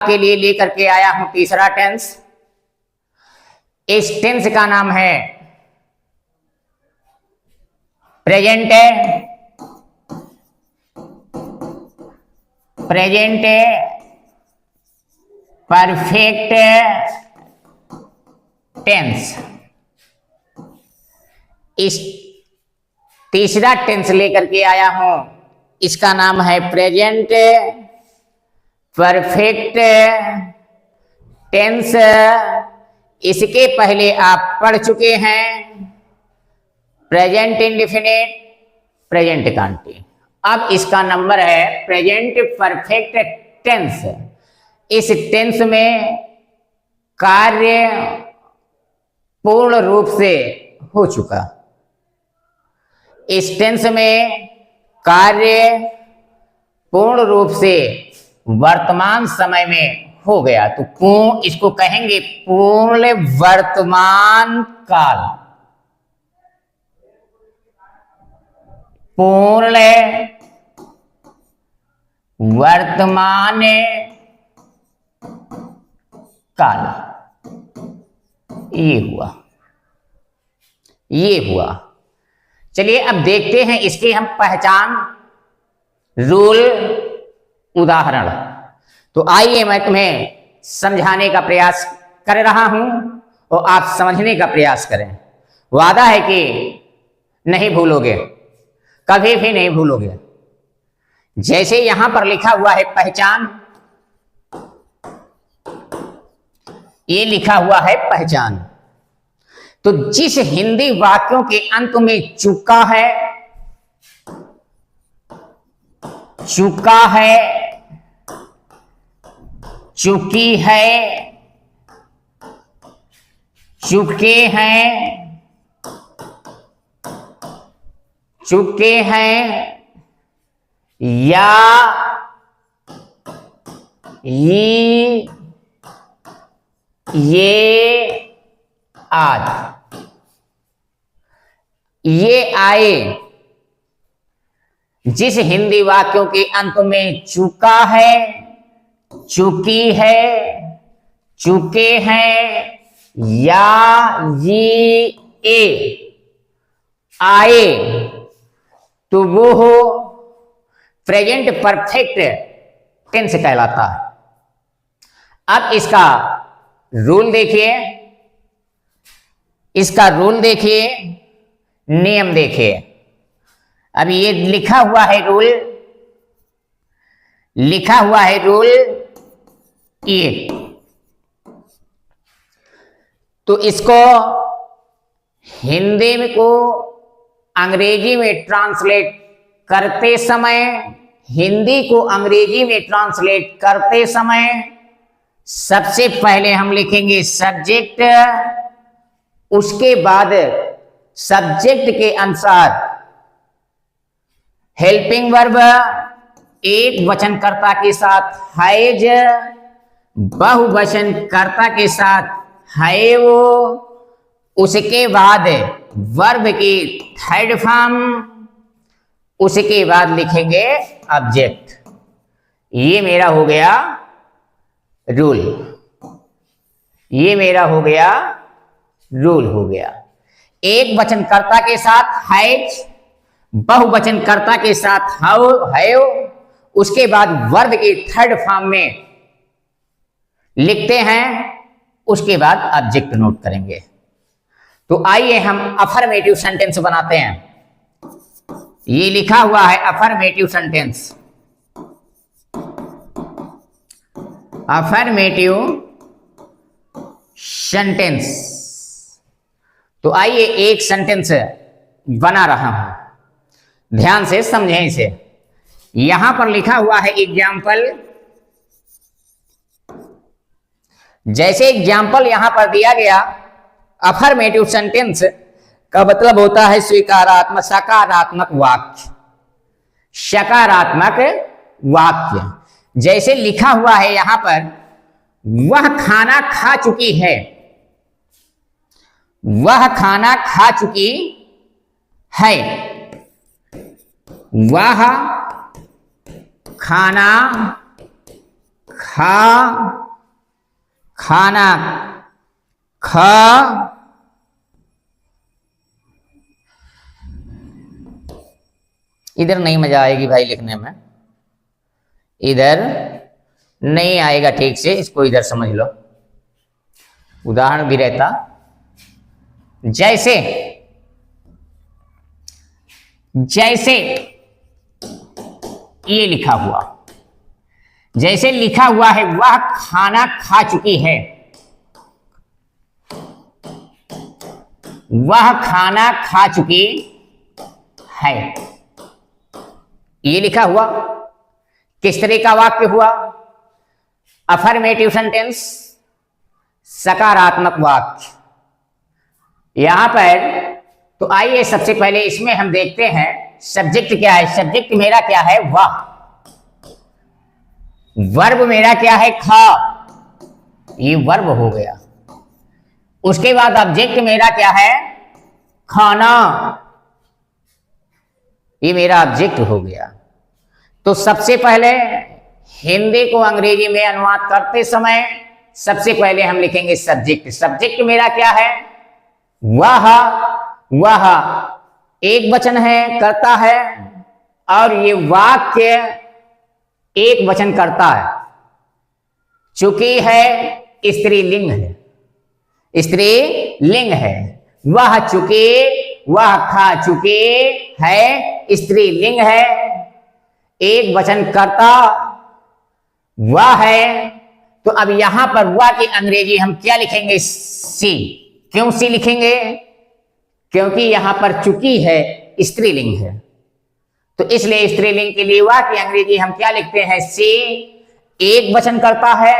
के लिए लेकर के आया हूं तीसरा टेंस। इस टेंस का नाम है प्रेजेंट परफेक्ट टेंस। इस तीसरा टेंस लेकर के आया हूं, इसका नाम है प्रेजेंट परफेक्ट टेंस। इसके पहले आप पढ़ चुके हैं प्रेजेंट इंडेफिनिट, प्रेजेंट कंटिन्यूस। अब इसका नंबर है प्रेजेंट परफेक्ट टेंस। इस टेंस में कार्य पूर्ण रूप से हो चुका। इस टेंस में कार्य पूर्ण रूप से वर्तमान समय में हो गया, तो इसको कहेंगे पूर्ण वर्तमान काल। पूर्ण वर्तमान काल। ये हुआ। चलिए अब देखते हैं इसकी हम पहचान, रूल, उदाहरण। तो आइए मैं तुम्हें समझाने का प्रयास कर रहा हूं और आप समझने का प्रयास करें। वादा है कि नहीं भूलोगे, कभी भी नहीं भूलोगे। जैसे यहां पर लिखा हुआ है पहचान, ये लिखा हुआ है पहचान। तो जिस हिंदी वाक्यों के अंत में चुका है, चुका है, चुकी है, चुके हैं, चुके हैं, या ये आज, ये आए। जिस हिंदी वाक्यों के अंत में चुका है, चुकी है, चुके हैं, या ये आए, तो वो हो प्रेजेंट परफेक्ट टेंस कहलाता है। अब इसका रूल देखिए, इसका रूल देखिए, नियम देखिए। अब ये लिखा हुआ है रूल, लिखा हुआ है रूल ये। तो इसको हिंदी में को अंग्रेजी में ट्रांसलेट करते समय, हिंदी को अंग्रेजी में ट्रांसलेट करते समय सबसे पहले हम लिखेंगे सब्जेक्ट, उसके बाद सब्जेक्ट के अनुसार हेल्पिंग वर्ब एक वचनकर्ता के साथ हैज, बहुवचनकर्ता के साथ हैव, उसके बाद वर्ब की थर्ड फॉर्म, उसके बाद लिखेंगे ऑब्जेक्ट। ये मेरा हो गया रूल, ये मेरा हो गया रूल हो गया। एक वचनकर्ता के साथ हैज, बहुवचनकर्ता के साथ हैव, उसके बाद वर्ब के थर्ड फॉर्म में लिखते हैं, उसके बाद ऑब्जेक्ट नोट करेंगे। तो आइए हम अफर्मेटिव सेंटेंस बनाते हैं। ये लिखा हुआ है अफर्मेटिव सेंटेंस, अफर्मेटिव सेंटेंस। तो आइए एक सेंटेंस बना रहा हूं, ध्यान से समझें इसे। यहां पर लिखा हुआ है एग्जाम्पल। जैसे एग्जाम्पल यहां पर दिया गया, अफर्मेटिव सेंटेंस का मतलब होता है स्वीकारात्मक, सकारात्मक वाक्य, सकारात्मक वाक्य। जैसे लिखा हुआ है यहां पर, वह खाना खा चुकी है, वह खाना खा चुकी है, वह खाना खा, खाना, ख, इधर नहीं मजा आएगी भाई लिखने में, इधर नहीं आएगा ठीक से, इसको इधर समझ लो, उदाहरण भी रहता। जैसे जैसे ये लिखा हुआ, जैसे लिखा हुआ है वह खाना खा चुकी है, वह खाना खा चुकी है, ये लिखा हुआ। किस तरह का वाक्य हुआ? अफर्मेटिव सेंटेंस, सकारात्मक वाक्य। यहां पर तो आइए सबसे पहले इसमें हम देखते हैं सब्जेक्ट क्या है। सब्जेक्ट मेरा क्या है? वाह। वर्ब मेरा क्या है? खा, ये वर्ब हो गया। उसके बाद ऑब्जेक्ट मेरा क्या है? खाना, ये मेरा ऑब्जेक्ट हो गया। तो सबसे पहले हिंदी को अंग्रेजी में अनुवाद करते समय सबसे पहले हम लिखेंगे सब्जेक्ट। सब्जेक्ट मेरा क्या है? वह, वह एक वचन है, करता है, और ये वाक्य एक वचन करता है। चुकी है स्त्रीलिंग है, स्त्रीलिंग है। वह चुके, वह खा चुके है, स्त्रीलिंग है, एक वचन करता वह है। तो अब यहां पर वह की अंग्रेजी हम क्या लिखेंगे? सी। क्यों सी लिखेंगे? क्योंकि यहां पर चुकी है स्त्रीलिंग है, तो इसलिए स्त्रीलिंग के लिए वह की अंग्रेजी हम क्या लिखते हैं? सी। एक वचन करता है,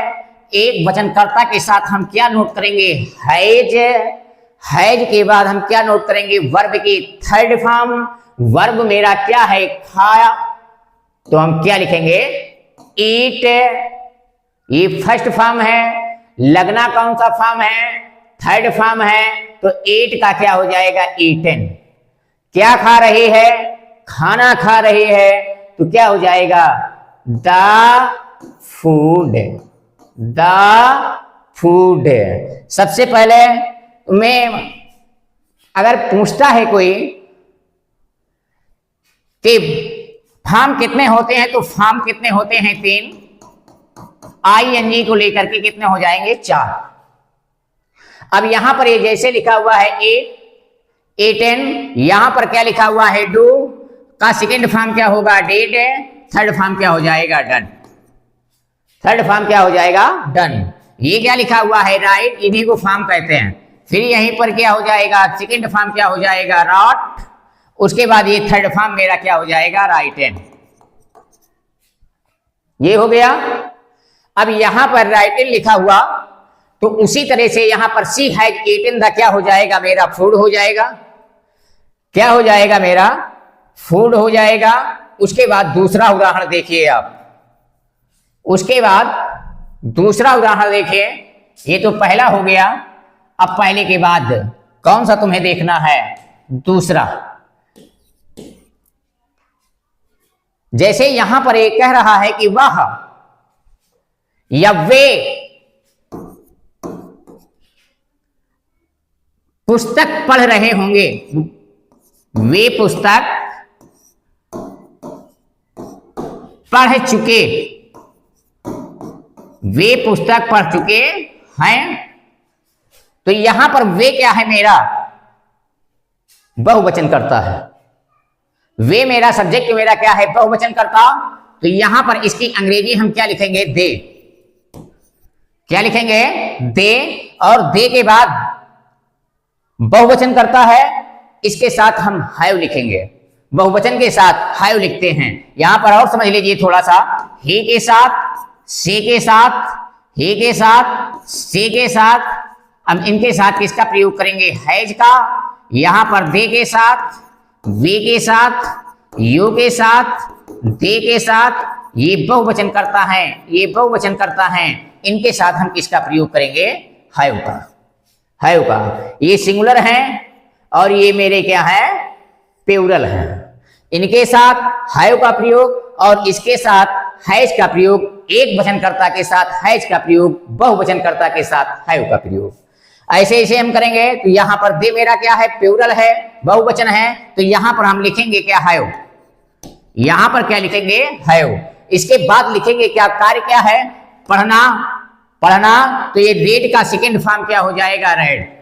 एक वचन कर्ता के साथ हम क्या नोट करेंगे? हैज। हैज के बाद हम क्या नोट करेंगे? वर्ब की थर्ड फॉर्म। वर्ब मेरा क्या है? खाया, तो हम क्या लिखेंगे? ईट। ये फर्स्ट फॉर्म है। लगना कौन सा फॉर्म है? थर्ड फॉर्म है। तो ईट का क्या हो जाएगा? ईटन। क्या खा रही है? खाना खा रही है, तो क्या हो जाएगा? The food, the food. सबसे पहले मैं अगर पूछता है कोई कि फॉर्म कितने होते हैं, तो फॉर्म कितने होते हैं? 3। आईएनजी को लेकर के कितने हो जाएंगे? 4। अब यहां पर ये जैसे लिखा हुआ है एटेन, यहां पर क्या लिखा हुआ है? डू का सेकेंड फॉर्म क्या होगा? डेड। थर्ड फॉर्म क्या हो जाएगा? डन। थर्ड फॉर्म क्या हो जाएगा? डन। ये क्या लिखा हुआ है? राइट, इन्हीं को फॉर्म कहते हैं। फिर यहीं पर क्या हो जाएगा? सेकेंड फॉर्म क्या हो जाएगा? रॉट। उसके बाद ये थर्ड फॉर्म मेरा क्या हो जाएगा? राइटन। ये हो गया। अब यहां पर राइटन लिखा हुआ, तो उसी तरह से यहां पर सी हैज ईटन द क्या हो जाएगा? मेरा फूड हो जाएगा। क्या हो जाएगा? मेरा फूड हो जाएगा। उसके बाद दूसरा उदाहरण देखिए आप। उसके बाद दूसरा उदाहरण देखिए। ये तो पहला हो गया। अब पहले के बाद कौन सा तुम्हें देखना है? दूसरा। जैसे यहां पर एक कह रहा है कि वह या वे पुस्तक पढ़ रहे होंगे। वे पुस्तक पढ़ चुके, वे पुस्तक पढ़ चुके हैं। तो यहां पर वे क्या है? मेरा बहुवचन करता है। वे मेरा सब्जेक्ट मेरा क्या है? बहुवचन करता। तो यहां पर इसकी अंग्रेजी हम क्या लिखेंगे? दे। क्या लिखेंगे? दे। और दे के बाद बहुवचन करता है, इसके साथ हम हैव लिखेंगे। बहुवचन के साथ हैव लिखते हैं। यहां पर और समझ लीजिए थोड़ा सा। ही के साथ, से के साथ, ही के साथ, से के साथ। अब इनके साथ किसका प्रयोग करेंगे? हैज का। यहां पर दे के साथ, वे के साथ, यू के साथ, दे के साथ। ये बहुवचन करता है, ये बहुवचन करता है। इनके साथ हम किसका प्रयोग करेंगे? हैव का। हैव का। ये सिंगुलर है और ये मेरे क्या है? प्लूरल है। इनके साथ हैव का प्रयोग और इसके साथ हैज का प्रयोग एक वचनकर्ता के साथ, हैज का प्रयोग बहुवचनकर्ता के साथ, हैव का प्रयोग। ऐसे ऐसे हम करेंगे तो यहां पर दे मेरा क्या है, प्लूरल है, बहुवचन है, तो यहां पर हम लिखेंगे क्या, हैव। यहां पर क्या लिखेंगे, हैव। इसके बाद लिखेंगे क्या, कार्य क्या है, पढ़ना, पढ़ना, तो ये रेड का सेकेंड फॉर्म क्या हो जाएगा, रेड।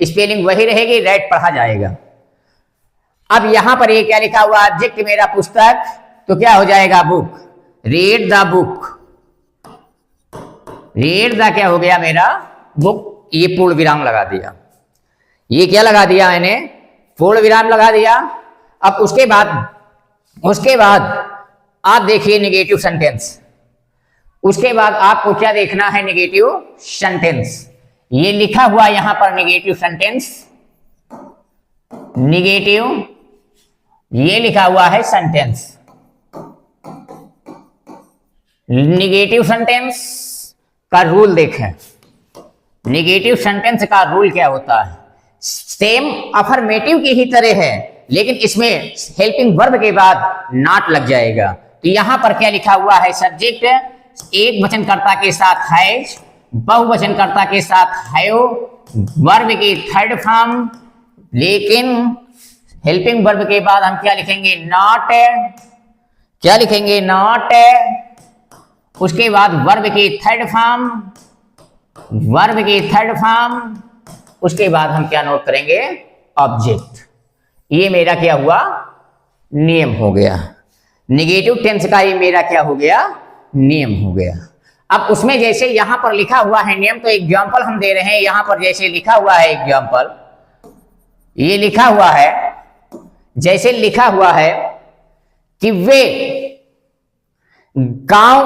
स्पेलिंग वही रहेगी, रेड पढ़ा जाएगा। अब यहां पर ये क्या लिखा हुआ, ऑब्जेक्ट मेरा पुस्तक, तो क्या हो जाएगा, book. Read the book, read the क्या हो गया मेरा, बुक। ये पूर्ण विराम लगा दिया, ये क्या लगा दिया मैंने, पूर्ण विराम लगा दिया। अब उसके बाद आप देखिए नेगेटिव सेंटेंस। उसके बाद आपको क्या देखना है, नेगेटिव सेंटेंस। ये लिखा हुआ यहां पर नेगेटिव सेंटेंस, नेगेटिव, ये लिखा हुआ है सेंटेंस। नेगेटिव सेंटेंस का रूल देखें। नेगेटिव सेंटेंस का रूल क्या होता है, सेम अफर्मेटिव की ही तरह है, लेकिन इसमें हेल्पिंग वर्ब के बाद नॉट लग जाएगा। तो यहां पर क्या लिखा हुआ है, सब्जेक्ट एक वचनकर्ता के साथ हैज, बहुवचनकर्ता के साथ हैव, वर्ब की थर्ड फॉर्म, लेकिन हेल्पिंग वर्ब के बाद हम क्या लिखेंगे, नॉट। क्या लिखेंगे, नॉट। उसके बाद वर्ब की थर्ड फॉर्म, वर्ब की थर्ड फॉर्म। उसके बाद हम क्या नोट करेंगे, ऑब्जेक्ट। ये मेरा क्या हुआ, नियम हो गया। नेगेटिव टेंस का ये मेरा क्या हो गया, नियम हो गया। अब उसमें जैसे यहां पर लिखा हुआ है नियम, तो एग्जाम्पल हम दे रहे हैं। यहां पर जैसे लिखा हुआ है एग्जाम्पल, ये लिखा हुआ है, जैसे लिखा हुआ है कि वे गांव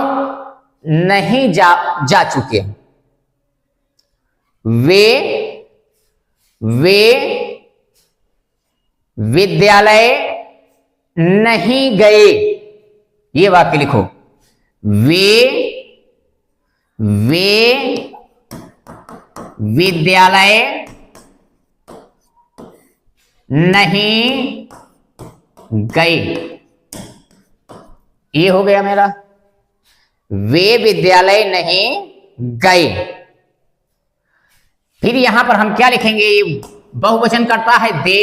नहीं जा चुके, वे विद्यालय नहीं गए। ये वाक्य लिखो, वे विद्यालय नहीं गए। ये हो गया मेरा, वे विद्यालय नहीं गए। फिर यहां पर हम क्या लिखेंगे, बहुवचन करता है, दे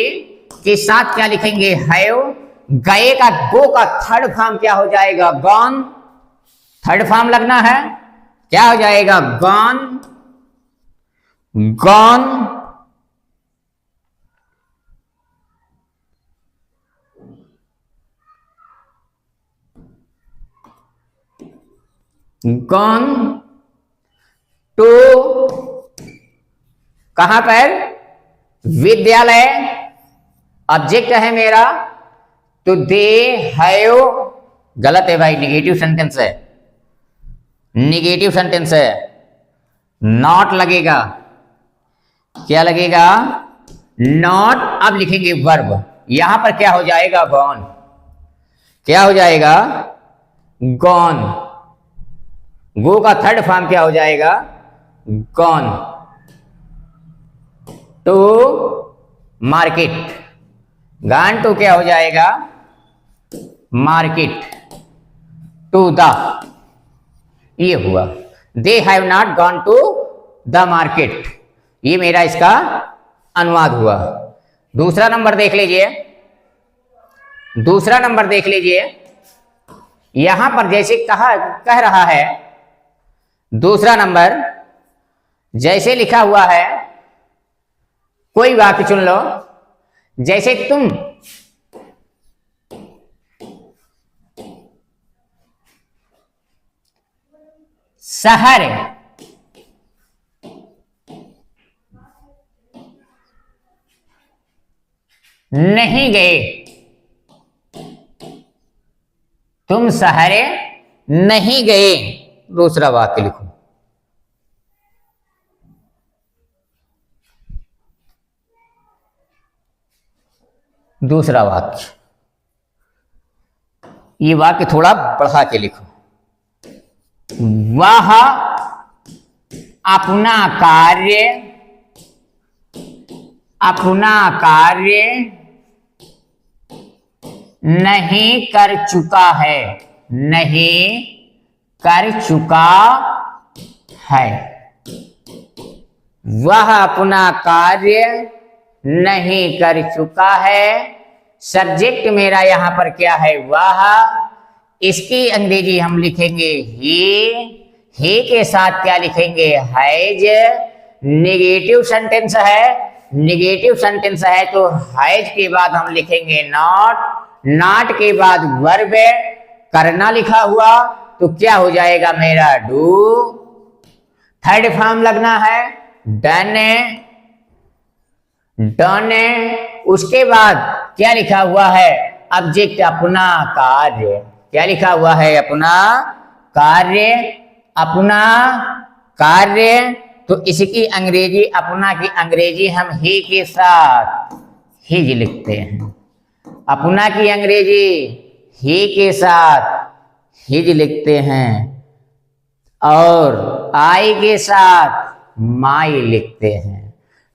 के साथ क्या लिखेंगे, हैव। गए का गो का थर्ड फॉर्म क्या हो जाएगा, गॉन। थर्ड फॉर्म लगना है, क्या हो जाएगा, गॉन, गॉन। गॉन टू, कहां पर, विद्यालय। ऑब्जेक्ट है मेरा, तो दे हैव, गलत है भाई, निगेटिव सेंटेंस है, निगेटिव सेंटेंस है, नॉट लगेगा। क्या लगेगा, नॉट। अब लिखेंगे वर्ब, यहां पर क्या हो जाएगा, गॉन। क्या हो जाएगा, गॉन। गो का थर्ड फॉर्म क्या हो जाएगा, gone to market. Gone to क्या हो जाएगा, मार्केट। टू द, ये हुआ, they have not gone to the market. ये मेरा इसका अनुवाद हुआ। दूसरा नंबर देख लीजिए, दूसरा नंबर देख लीजिए। यहां पर जैसे कह रहा है, दूसरा नंबर जैसे लिखा हुआ है, कोई वाक्य चुन लो। जैसे तुम शहर नहीं गए, तुम शहर नहीं गए। दूसरा वाक्य लिखो, दूसरा वाक्य। ये वाक्य थोड़ा बढ़ा के लिखो, वह अपना कार्य नहीं कर चुका है, नहीं कर चुका है, वह अपना कार्य नहीं कर चुका है। सब्जेक्ट मेरा यहां पर क्या है, वह। इसकी अंग्रेजी हम लिखेंगे ही के साथ क्या लिखेंगे, हैज। निगेटिव सेंटेंस है, निगेटिव सेंटेंस है तो हैज के बाद हम लिखेंगे नॉट, नॉट के बाद वर्ब करना लिखा हुआ तो क्या हो जाएगा मेरा, डू। थर्ड फॉर्म लगना है डन, डन। उसके बाद क्या लिखा हुआ है, ऑब्जेक्ट अपना कार्य। क्या लिखा हुआ है, अपना कार्य, अपना कार्य। तो इसकी अंग्रेजी, अपना की अंग्रेजी हम ही के साथ हिज लिखते हैं। अपना की अंग्रेजी ही के साथ हिज लिखते हैं और आई के साथ माई लिखते हैं।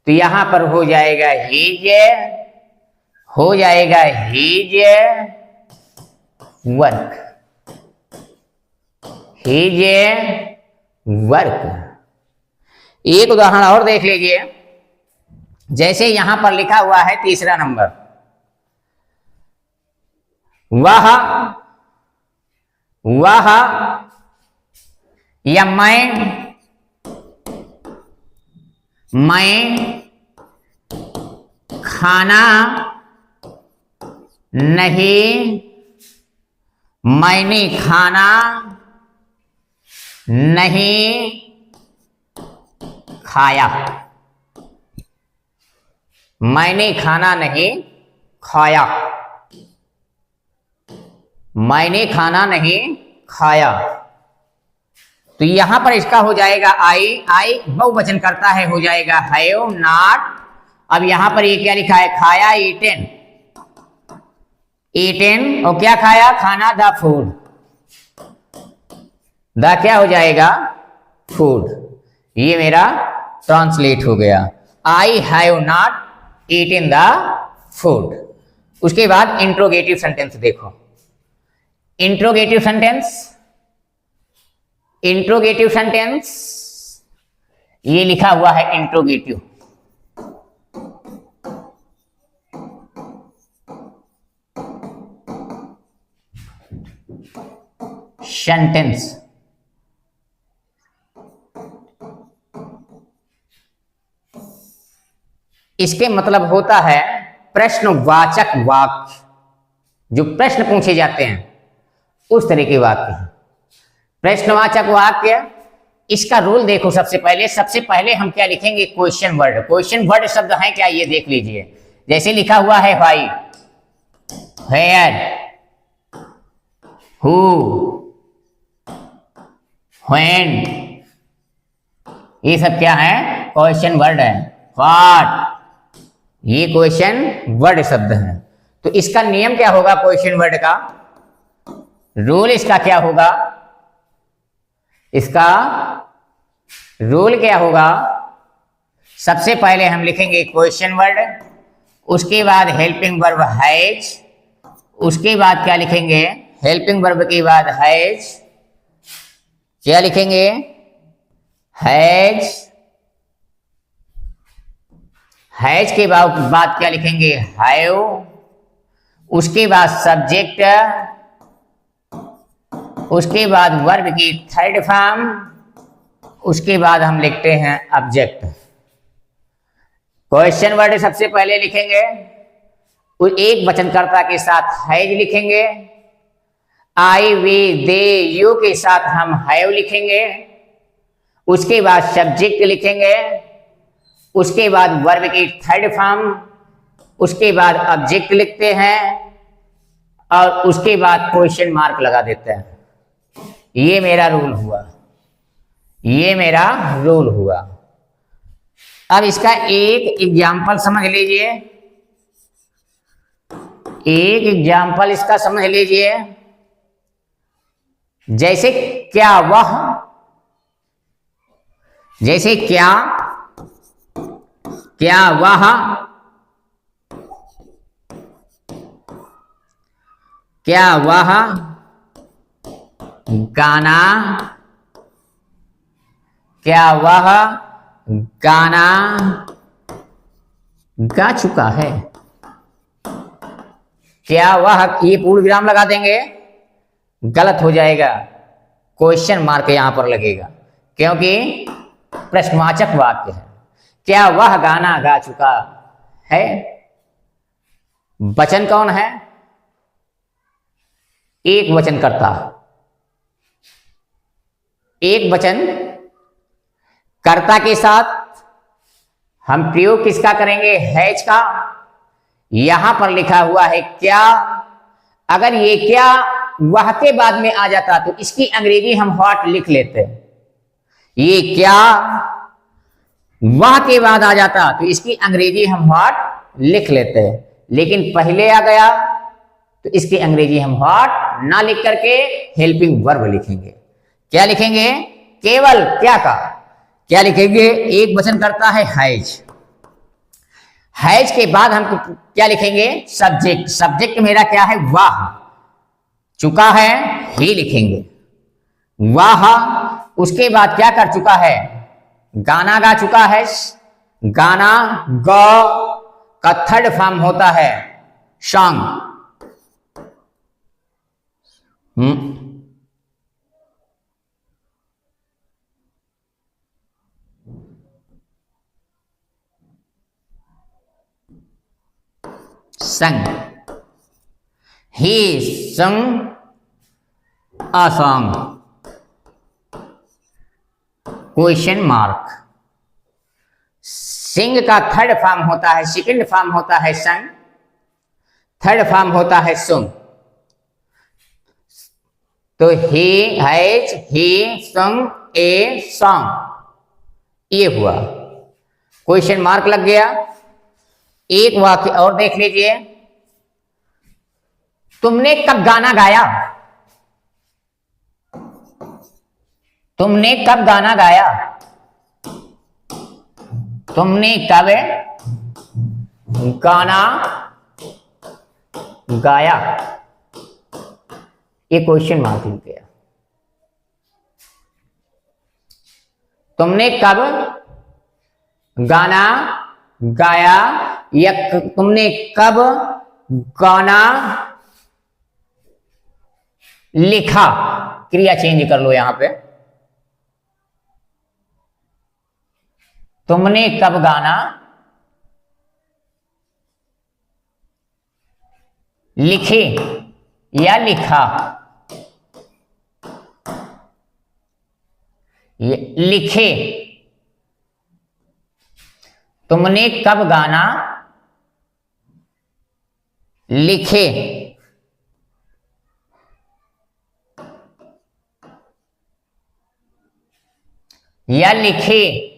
तो यहां पर हो जाएगा हिज, हो जाएगा हिज वर्क, हिज वर्क। एक उदाहरण और देख लीजिए, जैसे यहां पर लिखा हुआ है तीसरा नंबर, वह, वह या मैं खाना नहीं, मैंने खाना नहीं खाया, मैंने खाना नहीं खाया, मैंने खाना नहीं खाया। तो यहां पर इसका हो जाएगा आई, आई बहुवचन करता है, हो जाएगा हैव नॉट। अब यहां पर ये क्या लिखा है, खाया, ईटेन, ईटेन। और क्या खाया, खाना, द फूड, द क्या हो जाएगा, फूड। ये मेरा ट्रांसलेट हो गया, I have not eaten the food. उसके बाद इंट्रोगेटिव सेंटेंस देखो, इंट्रोगेटिव सेंटेंस, इंट्रोगेटिव सेंटेंस ये लिखा हुआ है इंट्रोगेटिव। सेंटेंस इसके मतलब होता है प्रश्नवाचक वाक्य, जो प्रश्न पूछे जाते हैं उस तरह के वाक्य हैं प्रश्नवाचक वाक्य। इसका रूल देखो, सबसे पहले हम क्या लिखेंगे, क्वेश्चन वर्ड। क्वेश्चन वर्ड शब्द है क्या, ये देख लीजिए। जैसे लिखा हुआ है व्हाई, वेयर, हु, व्हेन, ये सब क्या है, क्वेश्चन वर्ड है। व्हाट, ये क्वेश्चन वर्ड शब्द है। तो इसका नियम क्या होगा, क्वेश्चन वर्ड का रूल इसका क्या होगा, इसका रूल क्या होगा, सबसे पहले हम लिखेंगे क्वेश्चन वर्ड, उसके बाद हेल्पिंग वर्ब हैज, उसके बाद क्या लिखेंगे, हेल्पिंग वर्ब के बाद हैज, क्या लिखेंगे, हैज, हैज के बाद क्या लिखेंगे, हैव, उसके बाद सब्जेक्ट, उसके बाद वर्ब की थर्ड फॉर्म, उसके बाद हम लिखते हैं ऑब्जेक्ट। क्वेश्चन वर्ड सबसे पहले लिखेंगे, एक वचनकर्ता के साथ हैज लिखेंगे, आई, वी, दे, यू के साथ हम हैव लिखेंगे, उसके बाद सब्जेक्ट लिखेंगे, उसके बाद वर्ब की थर्ड फॉर्म, उसके बाद ऑब्जेक्ट लिखते हैं और उसके बाद क्वेश्चन मार्क लगा देते हैं। ये मेरा रूल हुआ, ये मेरा रूल हुआ। अब इसका एक एग्जाम्पल समझ लीजिए, एक एग्जाम्पल इसका समझ लीजिए। जैसे क्या वह, जैसे क्या, क्या वह, क्या वह गाना, क्या वह गाना गा चुका है? क्या वह, ये पूर्ण विराम लगा देंगे, गलत हो जाएगा, क्वेश्चन मार्क यहां पर लगेगा क्योंकि प्रश्नवाचक वाक्य है। क्या वह गाना गा चुका है? वचन कौन है? एक वचन करता, एक वचन कर्ता के साथ हम प्रयोग किसका करेंगे? हैज का। यहां पर लिखा हुआ है क्या। अगर ये क्या वह के बाद में आ जाता तो इसकी अंग्रेजी हम व्हाट लिख लेते। ये क्या वह के बाद आ जाता तो इसकी अंग्रेजी हम व्हाट लिख लेते, लेकिन पहले आ गया तो इसकी अंग्रेजी हम व्हाट ना लिख करके हेल्पिंग वर्ब लिखेंगे। क्या लिखेंगे? केवल क्या का क्या लिखेंगे? एक वचन करता है हैज। हैज के बाद हम क्या लिखेंगे? सब्जेक्ट। सब्जेक्ट मेरा क्या है? वाह। चुका है, ही लिखेंगे, वाह। उसके बाद क्या कर चुका है? गाना गा चुका है। गाना ग का थर्ड फॉर्म होता है सॉन्ग। संग, he sung a song। Question mark. Sing का थर्ड फॉर्म होता है, सेकंड फॉर्म होता है संग, थर्ड फॉर्म होता है सुंग। तो he has he sung a song, ये हुआ। क्वेश्चन मार्क लग गया। एक वाक्य और देख लीजिए। तुमने कब गाना गाया? तुमने कब गाना गाया? तुमने कब गाना गाया? ये क्वेश्चन मार्क लिख गया। तुमने कब गाना गाया या तुमने कब गाना लिखा? क्रिया चेंज कर लो यहां पे। तुमने कब गाना लिखे या लिखा? लिखे। तुमने कब गाना लिखे या लिखे?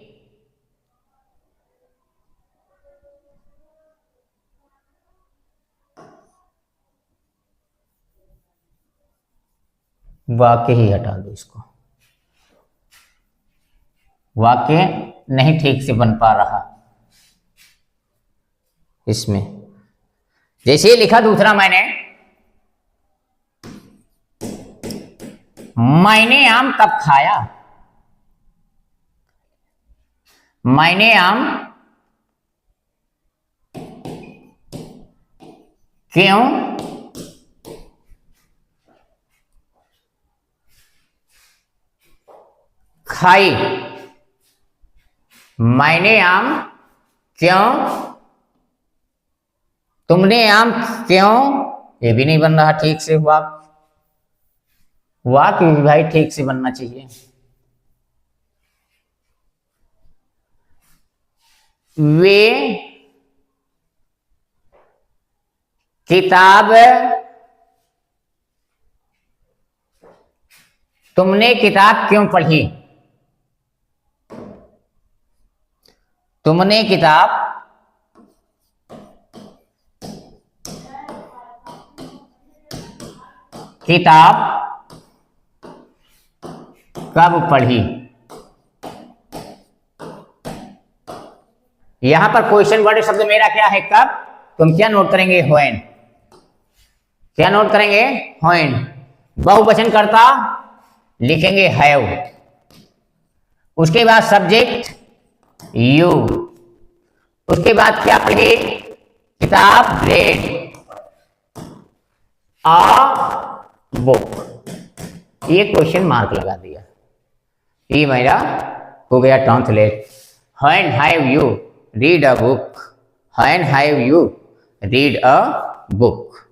वाक्य ही हटा दो इसको, वाक्य नहीं ठीक से बन पा रहा इसमें। जैसे लिखा दूसरा मैंने आम कब खाया? मैंने आम क्यों खाई? मैंने आम क्यों, तुमने आम क्यों, ये भी नहीं बन रहा ठीक से। वाक्य भी भाई ठीक से बनना चाहिए। वे किताब, तुमने किताब क्यों पढ़ी? तुमने किताब कब पढ़ी? यहां पर क्वेश्चन वर्ड शब्द मेरा क्या है? कब। तुम क्या नोट करेंगे? व्हेन। क्या नोट करेंगे? व्हेन। बहुवचन करता लिखेंगे हैव, उसके बाद सब्जेक्ट यू, उसके बाद क्या पढ़े, किताब रेड, अ बुक, ये क्वेश्चन मार्क लगा दिया, ये मेरा हो गया translate. When have you read a book, when have you read a book.